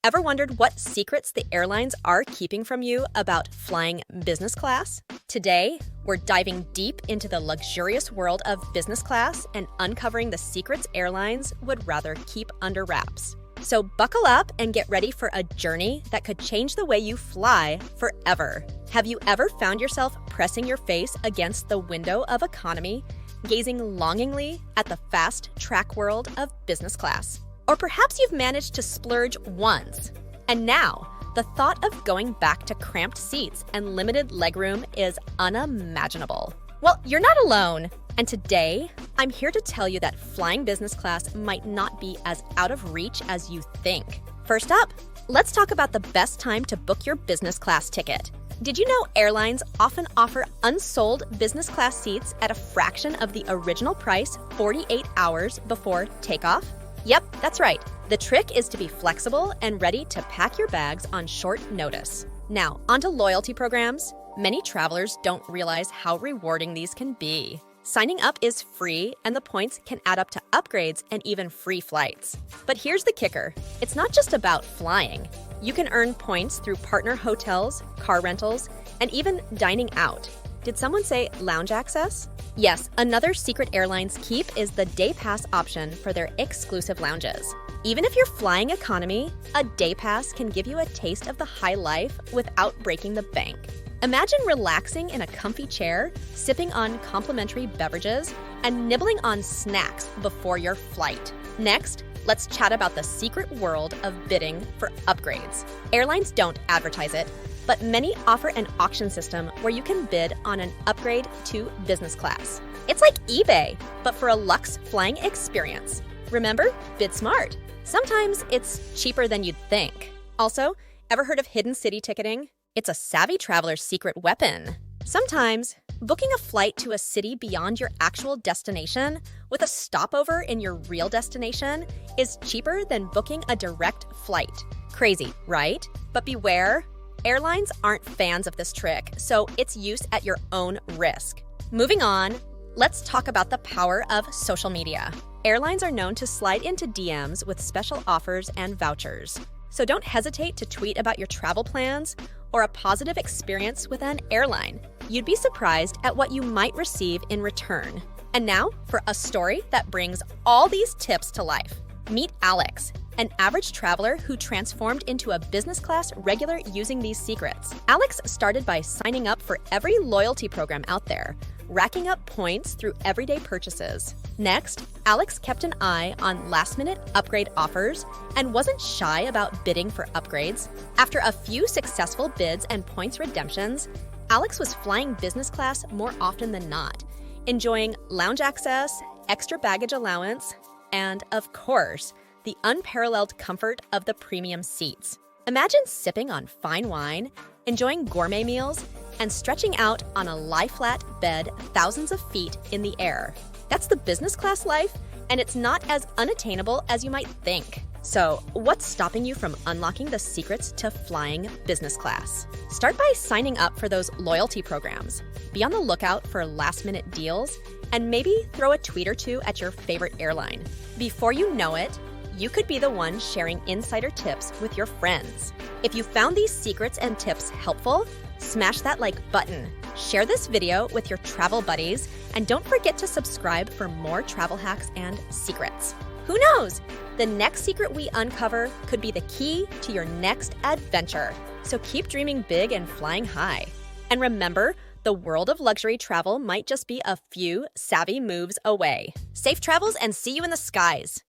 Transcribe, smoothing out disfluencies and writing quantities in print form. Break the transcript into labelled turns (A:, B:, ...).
A: Ever wondered what secrets the airlines are keeping from you about flying business class? Today, we're diving deep into the luxurious world of business class and uncovering the secrets airlines would rather keep under wraps. So buckle up and get ready for a journey that could change the way you fly forever. Have you ever found yourself pressing your face against the window of economy, gazing longingly at the fast track world of business class? Or perhaps you've managed to splurge once, and now the thought of going back to cramped seats and limited legroom is unimaginable. Well, you're not alone, and today I'm here to tell you that flying business class might not be as out of reach as you think. First up, let's talk about the best time to book your business class ticket. Did you know airlines often offer unsold business class seats at a fraction of the original price 48 hours before takeoff? Yep, that's right. The trick is to be flexible and ready to pack your bags on short notice. Now, onto loyalty programs. Many travelers don't realize how rewarding these can be. Signing up is free, and the points can add up to upgrades and even free flights. But here's the kicker. It's not just about flying. You can earn points through partner hotels, car rentals, and even dining out. Did someone say lounge access? Yes, another secret airlines keep is the day pass option for their exclusive lounges. Even if you're flying economy, a day pass can give you a taste of the high life without breaking the bank. Imagine relaxing in a comfy chair, sipping on complimentary beverages, and nibbling on snacks before your flight. Next, let's chat about the secret world of bidding for upgrades. Airlines don't advertise it, but many offer an auction system where you can bid on an upgrade to business class. It's like eBay, but for a luxe flying experience. Remember, bid smart. Sometimes it's cheaper than you'd think. Also, ever heard of hidden city ticketing? It's a savvy traveler's secret weapon. Sometimes, booking a flight to a city beyond your actual destination with a stopover in your real destination is cheaper than booking a direct flight. Crazy, right? But beware, airlines aren't fans of this trick, so it's use at your own risk. Moving on, let's talk about the power of social media. Airlines are known to slide into DMs with special offers and vouchers. So don't hesitate to tweet about your travel plans or a positive experience with an airline. You'd be surprised at what you might receive in return. And now for a story that brings all these tips to life. Meet Alex, an average traveler who transformed into a business class regular using these secrets. Alex started by signing up for every loyalty program out there, racking up points through everyday purchases. Next, Alex kept an eye on last-minute upgrade offers and wasn't shy about bidding for upgrades. After a few successful bids and points redemptions, Alex was flying business class more often than not, enjoying lounge access, extra baggage allowance, and, of course, the unparalleled comfort of the premium seats. Imagine sipping on fine wine, enjoying gourmet meals, and stretching out on a lie-flat bed thousands of feet in the air. That's the business class life, and it's not as unattainable as you might think. So, what's stopping you from unlocking the secrets to flying business class? Start by signing up for those loyalty programs. Be on the lookout for last-minute deals, and maybe throw a tweet or two at your favorite airline. Before you know it, you could be the one sharing insider tips with your friends. If you found these secrets and tips helpful, smash that like button, share this video with your travel buddies, and don't forget to subscribe for more travel hacks and secrets. Who knows? The next secret we uncover could be the key to your next adventure. So keep dreaming big and flying high. And remember, the world of luxury travel might just be a few savvy moves away. Safe travels and see you in the skies.